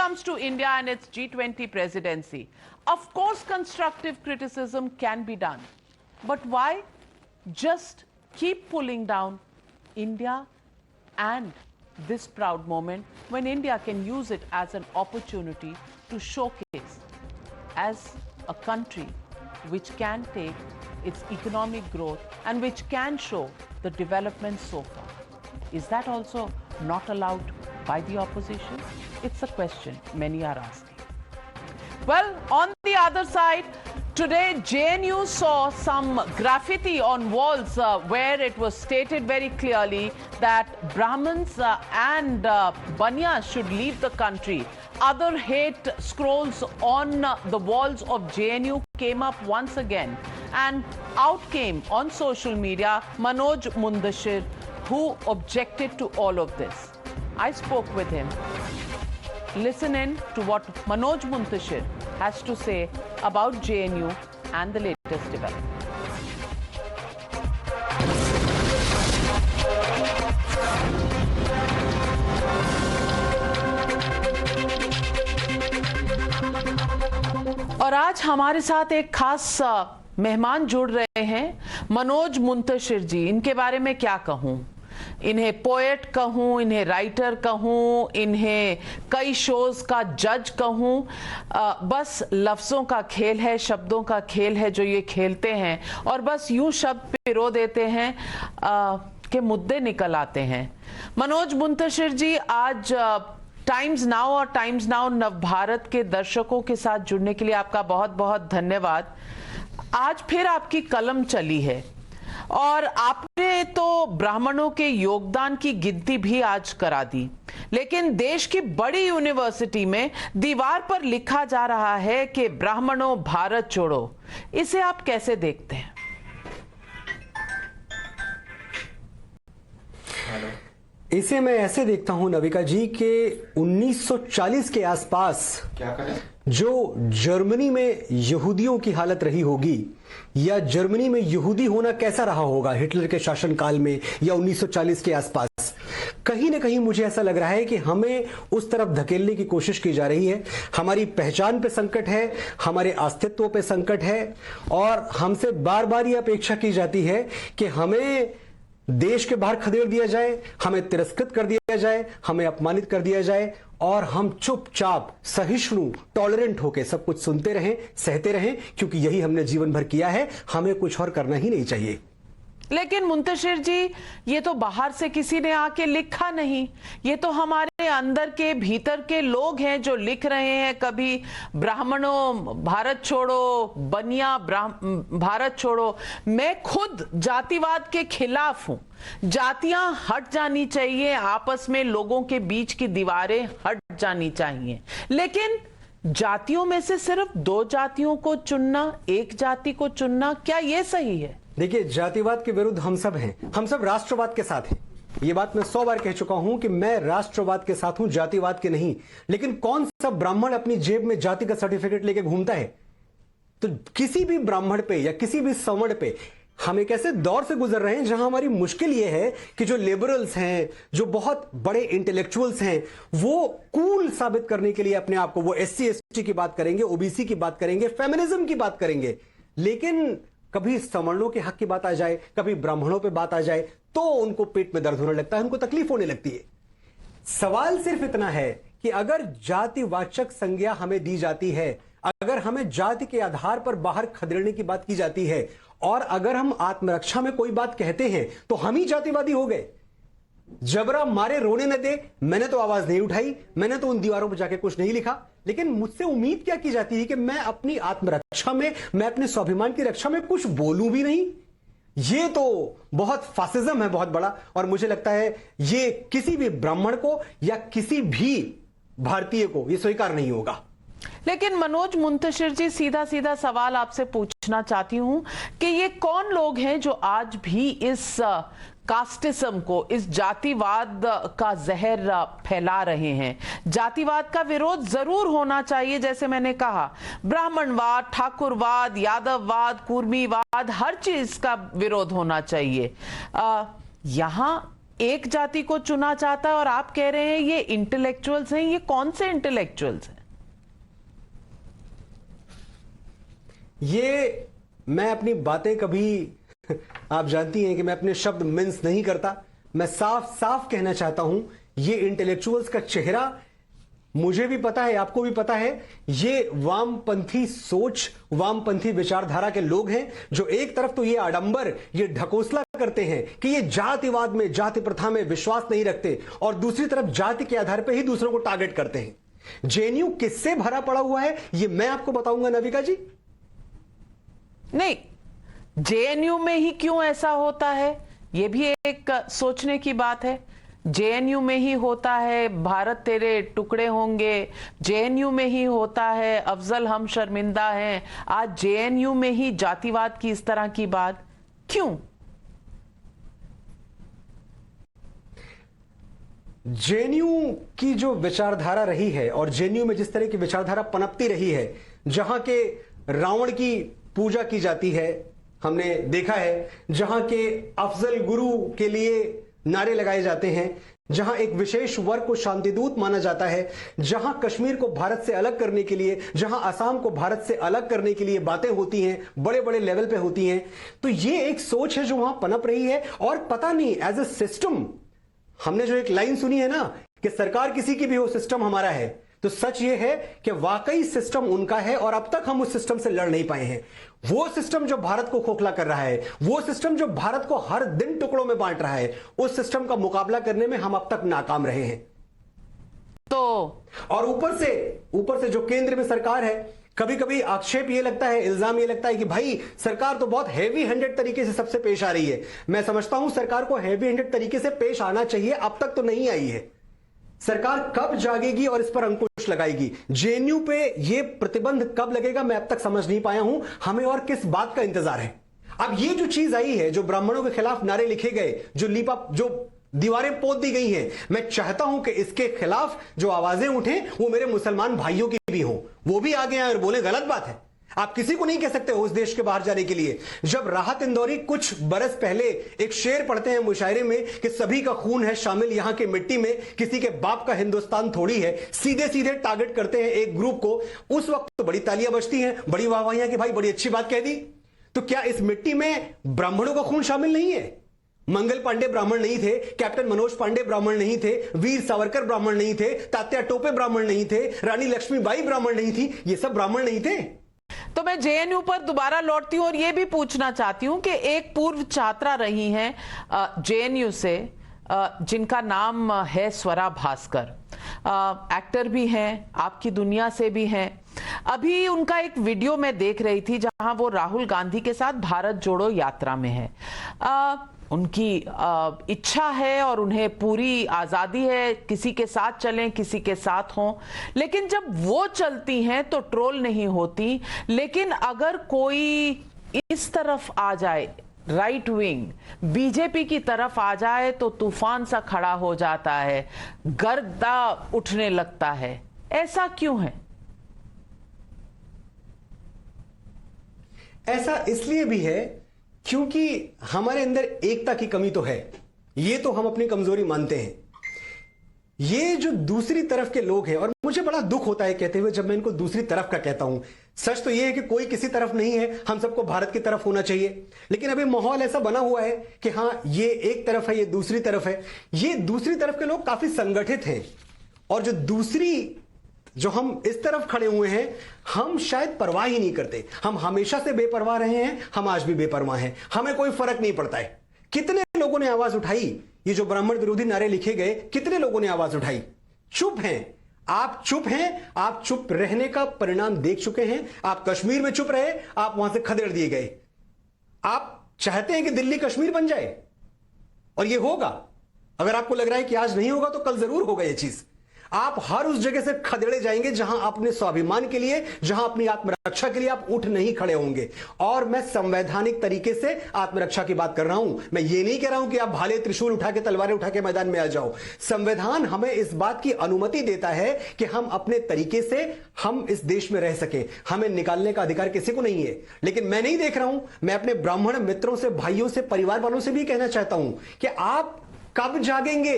comes to India and its G20 presidency, of course constructive criticism can be done. But why just keep pulling down India and this proud moment when India can use it as an opportunity to showcase as a country which can take its economic growth and which can show the development so far? Is that also not allowed by the opposition? It's a question many are asking. Well, on the other side, today JNU saw some graffiti on walls where it was stated very clearly that Brahmins and Banyas should leave the country. Other hate scrolls on the walls of JNU came up once again, and out came on social media Manoj Mundashir, who objected to all of this. I spoke with him. Listen in to what Manoj Mundashir has to say about JNU and the latest development. और आज हमारे साथ एक खास मेहमान जुड़ रहे हैं, मनोज मुंतशिर जी। इनके बारे में क्या कहूं, इन्हें पोएट कहूं, इन्हें राइटर कहूं, इन्हें कई शोज का जज कहूं, बस लफ्जों का खेल है, शब्दों का खेल है जो ये खेलते हैं और बस यूं शब्द पिरो देते हैं कि मुद्दे निकल आते हैं। मनोज मुंतशिर जी, आज टाइम्स नाउ और टाइम्स नाउ नवभारत के दर्शकों के साथ जुड़ने के लिए आपका बहुत बहुत धन्यवाद। आज फिर आपकी कलम चली है और आपने तो ब्राह्मणों के योगदान की गिनती भी आज करा दी, लेकिन देश की बड़ी यूनिवर्सिटी में दीवार पर लिखा जा रहा है कि ब्राह्मणों भारत छोड़ो। इसे आप कैसे देखते हैं? इसे मैं ऐसे देखता हूं नविका जी कि 1940 के आसपास क्या करें, जो जर्मनी में यहूदियों की हालत रही होगी या जर्मनी में यहूदी होना कैसा रहा होगा हिटलर के शासनकाल में या 1940 के आसपास, कहीं ना कहीं मुझे ऐसा लग रहा है कि हमें उस तरफ धकेलने की कोशिश की जा रही है। हमारी पहचान पे संकट है, हमारे अस्तित्व पे संकट है और हमसे बार बार ये अपेक्षा की जाती है कि हमें देश के बाहर खदेड़ दिया जाए, हमें तिरस्कृत कर दिया जाए, हमें अपमानित कर दिया जाए और हम चुपचाप सहिष्णु टॉलरेंट होकर सब कुछ सुनते रहें, सहते रहें, क्योंकि यही हमने जीवन भर किया है। हमें कुछ और करना ही नहीं चाहिए। लेकिन मुंतशिर जी, ये तो बाहर से किसी ने आके लिखा नहीं, ये तो हमारे अंदर के भीतर के लोग हैं जो लिख रहे हैं। कभी ब्राह्मणों भारत छोड़ो, बनिया भारत छोड़ो। मैं खुद जातिवाद के खिलाफ हूं। जातियां हट जानी चाहिए, आपस में लोगों के बीच की दीवारें हट जानी चाहिए, लेकिन जातियों में से सिर्फ दो जातियों को चुनना, एक जाति को चुनना, क्या यह सही है? देखिए, जातिवाद के विरुद्ध हम सब हैं, हम सब राष्ट्रवाद के साथ हैं। ये बात मैं 100 बार कह चुका हूं कि मैं राष्ट्रवाद के साथ हूं, जातिवाद के नहीं। लेकिन कौन सा ब्राह्मण अपनी जेब में जाति का सर्टिफिकेट लेके घूमता है? तो किसी भी ब्राह्मण पे या किसी भी सवर्ण पे हम एक ऐसे दौर से गुजर रहे हैं जहां हमारी मुश्किल यह है कि जो लिबरल्स हैं, जो बहुत बड़े इंटेलेक्चुअल्स हैं, वो कूल साबित करने के लिए अपने आप को, वो SC ST की बात करेंगे, OBC की बात करेंगे, फेमिनिज्म की बात करेंगे, लेकिन कभी सवर्णों के हक की बात आ जाए, कभी ब्राह्मणों पे बात आ जाए तो उनको पेट में दर्द होने लगता है, उनको तकलीफ होने लगती है। सवाल सिर्फ इतना है कि अगर जातिवाचक संज्ञा हमें दी जाती है, अगर हमें जाति के आधार पर बाहर खदेड़ने की बात की जाती है और अगर हम आत्मरक्षा में कोई बात कहते हैं तो हम ही जातिवादी हो गए। जबरा मारे रोने न दे, मैंने तो आवाज नहीं उठाई, मैंने तो उन दीवारों पर जाके कुछ नहीं लिखा, लेकिन मुझसे उम्मीद क्या की जाती है कि मैं अपनी आत्मरक्षा में, मैं अपने स्वाभिमान की रक्षा में कुछ बोलूं भी नहीं। ये तो बहुत फासिज्म है, बहुत बड़ा, और मुझे लगता है ये किसी भी ब्राह्मण को या किसी भी भारतीय को ये स्वीकार नहीं होगा। लेकिन मनोज मुंतशिर जी, सीधा सीधा सवाल आपसे पूछना चाहती हूं कि ये कौन लोग हैं जो आज भी इस कास्टिज्म को, इस जातिवाद का जहर फैला रहे हैं? जातिवाद का विरोध जरूर होना चाहिए, जैसे मैंने कहा, ब्राह्मणवाद, ठाकुरवाद, यादववाद, कुर्मीवाद, हर चीज का विरोध होना चाहिए। यहां एक जाति को चुना चाहता है और आप कह रहे हैं ये इंटेलेक्चुअल्स हैं। ये कौन से इंटेलेक्चुअल्स हैं? ये मैं अपनी बातें कभी आप जानती हैं कि मैं अपने शब्द मिन्स नहीं करता। मैं साफ साफ कहना चाहता हूं, ये इंटेलेक्चुअल्स का चेहरा मुझे भी पता है, आपको भी पता है। ये वामपंथी सोच, वामपंथी विचारधारा के लोग हैं जो एक तरफ तो ये आडंबर, ये ढकोसला करते हैं कि ये जातिवाद में, जाति प्रथा में विश्वास नहीं रखते, और दूसरी तरफ जाति के आधार पर ही दूसरों को टारगेट करते हैं। जेएनयू किससे भरा पड़ा हुआ है ये मैं आपको बताऊंगा नविका जी। नहीं, जेएनयू में ही क्यों ऐसा होता है, यह भी एक सोचने की बात है। जेएनयू में ही होता है भारत तेरे टुकड़े होंगे, जेएनयू में ही होता है अफजल हम शर्मिंदा हैं, आज जेएनयू में ही जातिवाद की इस तरह की बात क्यों? जेएनयू की जो विचारधारा रही है और जेएनयू में जिस तरह की विचारधारा पनपती रही है, जहां के रावण की पूजा की जाती है, हमने देखा है, जहां के अफजल गुरु के लिए नारे लगाए जाते हैं, जहां एक विशेष वर्ग को शांतिदूत माना जाता है, जहां कश्मीर को भारत से अलग करने के लिए, जहां असम को भारत से अलग करने के लिए बातें होती हैं, बड़े बड़े लेवल पे होती हैं, तो ये एक सोच है जो वहां पनप रही है। और पता नहीं एज ए सिस्टम, हमने जो एक लाइन सुनी है ना कि सरकार किसी की भी हो, सिस्टम हमारा है, तो सच ये है कि वाकई सिस्टम उनका है और अब तक हम उस सिस्टम से लड़ नहीं पाए हैं। वो सिस्टम जो भारत को खोखला कर रहा है, वो सिस्टम जो भारत को हर दिन टुकड़ों में बांट रहा है, उस सिस्टम का मुकाबला करने में हम अब तक नाकाम रहे हैं। तो और ऊपर से जो केंद्र में सरकार है, कभी कभी आक्षेप ये लगता है, इल्जाम ये लगता है कि भाई सरकार तो बहुत हैवी हैंडेड तरीके से सबसे पेश आ रही है। मैं समझता हूं सरकार को हैवी हैंडेड तरीके से पेश आना चाहिए, अब तक तो नहीं आई है। सरकार कब जागेगी और इस पर अंकुश लगाएगी? जेएनयू पे ये प्रतिबंध कब लगेगा मैं अब तक समझ नहीं पाया हूं। हमें और किस बात का इंतजार है? अब ये जो चीज आई है, जो ब्राह्मणों के खिलाफ नारे लिखे गए, जो दीवारें पोत दी गई हैं, मैं चाहता हूं कि इसके खिलाफ जो आवाजें उठें वो मेरे मुसलमान भाइयों की भी हो, वो भी आगे आए और बोले गलत बात है। आप किसी को नहीं कह सकते हो उस देश के बाहर जाने के लिए। जब राहत इंदौरी कुछ बरस पहले एक शेर पढ़ते हैं मुशायरे में कि सभी का खून है शामिल यहां की मिट्टी में, किसी के बाप का हिंदुस्तान थोड़ी है, सीधे सीधे टारगेट करते हैं एक ग्रुप को, उस वक्त तो बड़ी तालियां बजती हैं, बड़ी वाहवाहियां कि भाई बड़ी अच्छी बात कह दी। तो क्या इस मिट्टी में ब्राह्मणों का खून शामिल नहीं है? मंगल पांडे ब्राह्मण नहीं थे, कैप्टन मनोज पांडे ब्राह्मण नहीं थे, वीर सावरकर ब्राह्मण नहीं थे, तात्या टोपे ब्राह्मण नहीं थे, रानी लक्ष्मीबाई ब्राह्मण नहीं थी, ये सब ब्राह्मण नहीं थे। तो मैं जेएनयू पर दोबारा लौटती हूं और यह भी पूछना चाहती हूं कि एक पूर्व छात्रा रही हैं जेएनयू से, जिनका नाम है स्वरा भास्कर, एक्टर भी हैं, आपकी दुनिया से भी हैं। अभी उनका एक वीडियो मैं देख रही थी जहां वो राहुल गांधी के साथ भारत जोड़ो यात्रा में है। उनकी इच्छा है और उन्हें पूरी आज़ादी है, किसी के साथ चलें, किसी के साथ हों, लेकिन जब वो चलती हैं तो ट्रोल नहीं होती। लेकिन अगर कोई इस तरफ आ जाए, राइट विंग बीजेपी की तरफ आ जाए, तो तूफान सा खड़ा हो जाता है, गर्दा उठने लगता है। ऐसा क्यों है? ऐसा इसलिए भी है क्योंकि हमारे अंदर एकता की कमी तो है, ये तो हम अपनी कमजोरी मानते हैं। ये जो दूसरी तरफ के लोग हैं, और मुझे बड़ा दुख होता है कहते हुए जब मैं इनको दूसरी तरफ का कहता हूं। सच तो यह है कि कोई किसी तरफ नहीं है, हम सबको भारत की तरफ होना चाहिए, लेकिन अभी माहौल ऐसा बना हुआ है कि हां ये एक तरफ है, ये दूसरी तरफ है। ये दूसरी तरफ के लोग काफी संगठित हैं, और जो हम इस तरफ खड़े हुए हैं, हम शायद परवाह ही नहीं करते। हम हमेशा से बेपरवाह रहे हैं, हम आज भी बेपरवाह हैं, हमें कोई फर्क नहीं पड़ता है। कितने लोगों ने आवाज उठाई, ये जो ब्राह्मण विरोधी नारे लिखे गए, कितने लोगों ने आवाज उठाई? चुप हैं आप, चुप हैं आप, चुप रहने का परिणाम देख चुके हैं। आप कश्मीर में चुप रहे, आप वहां से खदेड़ दिए गए। आप चाहते हैं कि दिल्ली कश्मीर बन जाए, और यह होगा। अगर आपको लग रहा है कि आज नहीं होगा, तो कल जरूर होगा यह चीज। आप हर उस जगह से खदेड़े जाएंगे जहां अपने स्वाभिमान के लिए, जहां अपनी आत्मरक्षा के लिए आप उठ नहीं खड़े होंगे। और मैं संवैधानिक तरीके से आत्मरक्षा की बात कर रहा हूं। मैं ये नहीं कह रहा हूं कि आप भाले त्रिशूल उठा के, तलवारें उठा के मैदान में आ जाओ। संविधान हमें इस बात की अनुमति देता है कि हम अपने तरीके से हम इस देश में रह सके। हमें निकालने का अधिकार किसी को नहीं है। लेकिन मैं नहीं देख रहा हूं, मैं अपने ब्राह्मण मित्रों से, भाइयों से, परिवार वालों से भी कहना चाहता हूं कि आप कब जागेंगे?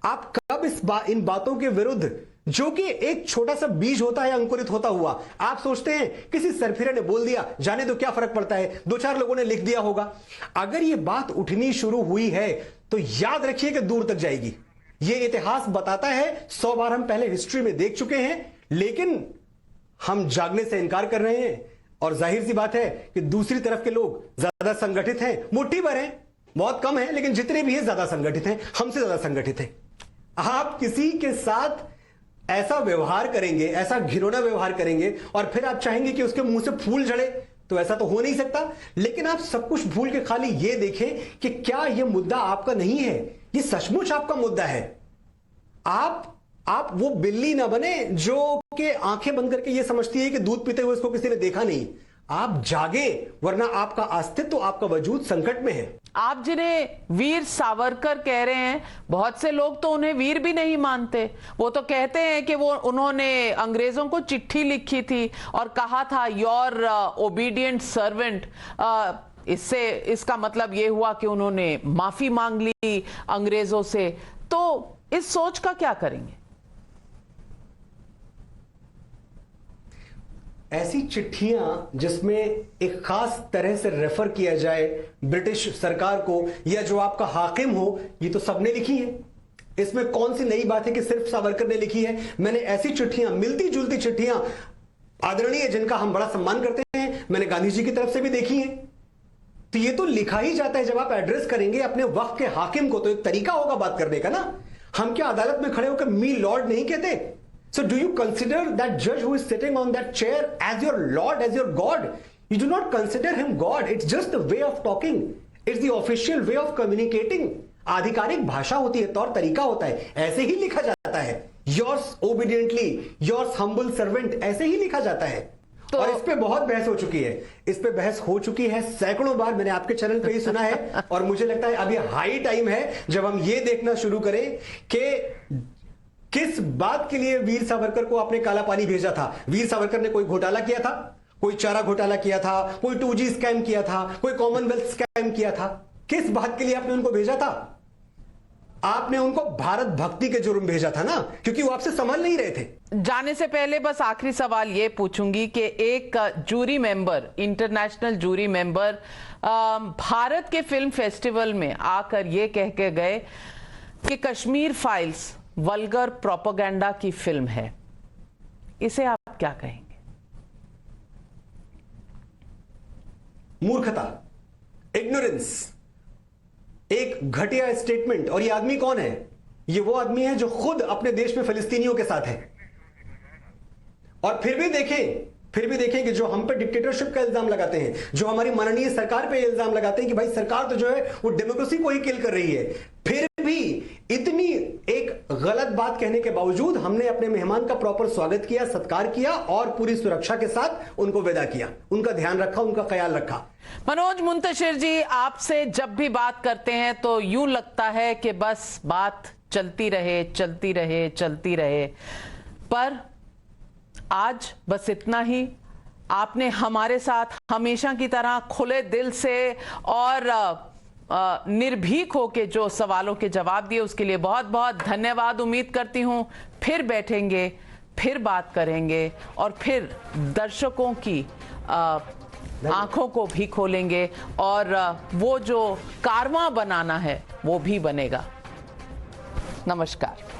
आप कब इन बातों के विरुद्ध, जो कि एक छोटा सा बीज होता है अंकुरित होता हुआ, आप सोचते हैं किसी सरफिरे ने बोल दिया, जाने दो क्या फर्क पड़ता है, दो चार लोगों ने लिख दिया होगा। अगर यह बात उठनी शुरू हुई है तो याद रखिए कि दूर तक जाएगी। यह इतिहास बताता है, 100 बार हम पहले हिस्ट्री में देख चुके हैं, लेकिन हम जागने से इनकार कर रहे हैं। और जाहिर सी बात है कि दूसरी तरफ के लोग ज्यादा संगठित हैं, मुट्ठी भर हैं, बहुत कम है, लेकिन जितने भी हैं ज्यादा संगठित हैं, हमसे ज्यादा संगठित हैं। आप किसी के साथ ऐसा व्यवहार करेंगे, ऐसा घिनौना व्यवहार करेंगे और फिर आप चाहेंगे कि उसके मुंह से फूल झड़े, तो ऐसा तो हो नहीं सकता। लेकिन आप सब कुछ भूल के खाली यह देखें कि क्या यह मुद्दा आपका नहीं है, यह सचमुच आपका मुद्दा है। आप वो बिल्ली ना बने जो कि आंखें बंद करके यह समझती है कि दूध पीते हुए इसको किसी ने देखा नहीं। आप जागे, वरना आपका अस्तित्व, आपका वजूद संकट में है। आप जिन्हें वीर सावरकर कह रहे हैं, बहुत से लोग तो उन्हें वीर भी नहीं मानते। वो तो कहते हैं कि उन्होंने अंग्रेजों को चिट्ठी लिखी थी और कहा था योर ओबीडियंट सर्वेंट। इसका मतलब ये हुआ कि उन्होंने माफी मांग ली अंग्रेजों से। तो इस सोच का क्या करेंगे? ऐसी चिट्ठियां जिसमें एक खास तरह से रेफर किया जाए ब्रिटिश सरकार को या जो आपका हाकिम हो, ये तो सबने लिखी है। इसमें कौन सी नई बात है कि सिर्फ सावरकर ने लिखी है? मैंने ऐसी चिट्ठियां, मिलती जुलती चिट्ठियां, आदरणीय जिनका हम बड़ा सम्मान करते हैं, मैंने गांधी जी की तरफ से भी देखी है। तो ये तो लिखा ही जाता है। जब आप एड्रेस करेंगे अपने वक्त के हाकिम को, तो एक तरीका होगा बात करने का ना। हम क्या अदालत में खड़े होकर मी लॉर्ड नहीं कहते? So do you consider that judge who is sitting on that chair as your Lord, as your God? You do not consider him God. It's just the way of talking. It's the official way of communicating. आधिकारिक भाषा होती है, तौर तरीका होता है, ऐसे ही लिखा जाता है। Yours obediently, yours humble servant, ऐसे ही लिखा जाता है। तो और इस पे बहुत बहस हो चुकी है, इस पे बहस हो चुकी है सैकड़ों बार, मैंने आपके चैनल पे ही सुना है। और मुझे लगता है अभी हाई टाइम है जब हम ये देखना शुरू करें कि किस बात के लिए वीर सावरकर को आपने काला पानी भेजा था। वीर सावरकर ने कोई घोटाला किया था, कोई चारा घोटाला किया था, कोई 2G स्कैम किया था, कोई कॉमनवेल्थ स्कैम किया था? किस बात के लिए आपने उनको भेजा था? आपने उनको भारत भक्ति के जुर्म भेजा था ना, क्योंकि वो आपसे संभल नहीं रहे थे। जाने से पहले बस आखिरी सवाल ये पूछूंगी कि एक jury member, international jury member Bharat के फिल्म फेस्टिवल में आकर ये कह के गए कि कश्मीर फाइल्स वल्गर प्रोपेगेंडा की फिल्म है। इसे आप क्या कहेंगे? मूर्खता, इग्नोरेंस, एक घटिया स्टेटमेंट। और ये आदमी कौन है? ये वो आदमी है जो खुद अपने देश में फिलिस्तीनियों के साथ है। और फिर भी देखें कि जो हम पे डिक्टेटरशिप का इल्जाम लगाते हैं, जो हमारी माननीय सरकार पे इल्जाम लगाते हैं कि भाई सरकार तो जो है वो डेमोक्रेसी को ही किल कर रही है, फिर भी इतनी एक गलत बात कहने के बावजूद हमने अपने मेहमान का प्रॉपर स्वागत किया, सत्कार किया और पूरी सुरक्षा के साथ उनको विदा किया, उनका ध्यान रखा, उनका ख्याल रखा। मनोज मुंतशिर जी, आपसे जब भी बात करते हैं तो यूं लगता है कि बस बात चलती रहे, पर आज बस इतना ही। आपने हमारे साथ हमेशा की तरह खुले दिल से और निर्भीक होके जो सवालों के जवाब दिए, उसके लिए बहुत बहुत धन्यवाद। उम्मीद करती हूं फिर बैठेंगे, फिर बात करेंगे और फिर दर्शकों की आंखों को भी खोलेंगे और वो जो कारवां बनाना है वो भी बनेगा। नमस्कार।